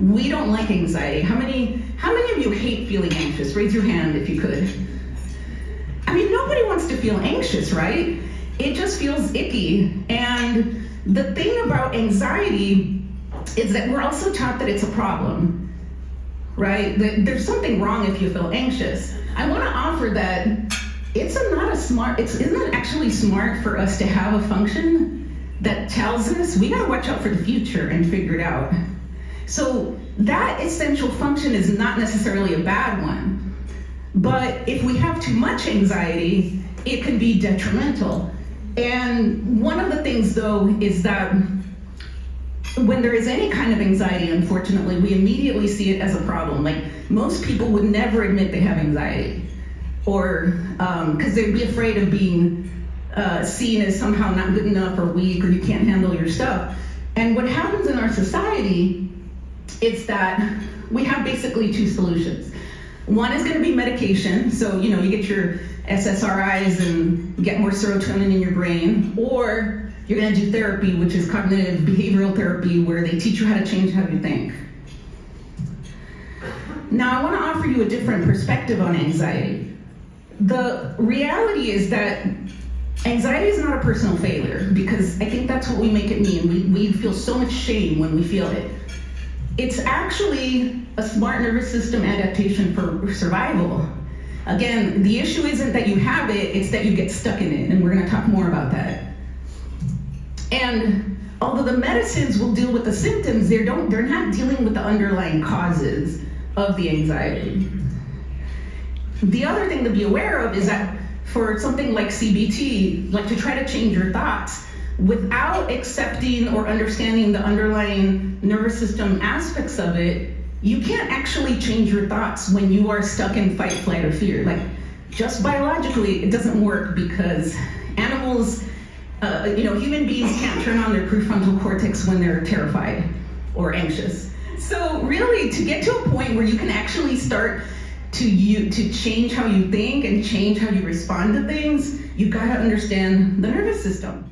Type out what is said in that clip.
We don't like anxiety. How many of you hate feeling anxious? Raise your hand if you could. I mean, nobody wants to feel anxious, right? It just feels icky. And the thing about anxiety is that we're also taught that it's a problem, right? That there's something wrong if you feel anxious. I want to offer that isn't it actually smart for us to have a function that tells us we gotta watch out for the future and figure it out. So that essential function is not necessarily a bad one. But if we have too much anxiety, it can be detrimental. And one of the things, though, is that when there is any kind of anxiety, unfortunately, we immediately see it as a problem. Like, most people would never admit they have anxiety, or because they'd be afraid of being seen as somehow not good enough or weak, or you can't handle your stuff. And what happens in our society is that we have basically two solutions. One is going to be medication, so you get your SSRIs and get more serotonin in your brain, or you're going to do therapy, which is cognitive behavioral therapy, where they teach you how to change how you think. Now, I want to offer you a different perspective on anxiety. The reality is that anxiety is not a personal failure, because I think that's what we make it mean. We feel so much shame when we feel it. It's actually a smart nervous system adaptation for survival. Again, the issue isn't that you have it, it's that you get stuck in it, and we're going to talk more about that. And although the medicines will deal with the symptoms, they're not dealing with the underlying causes of the anxiety. The other thing to be aware of is that for something like CBT, like to try to change your thoughts, without accepting or understanding the underlying nervous system aspects of it, you can't actually change your thoughts when you are stuck in fight, flight, or fear. Like, just biologically, it doesn't work, because animals, human beings can't turn on their prefrontal cortex when they're terrified or anxious. So really, to get to a point where you can actually start to change how you think and change how you respond to things, you've got to understand the nervous system.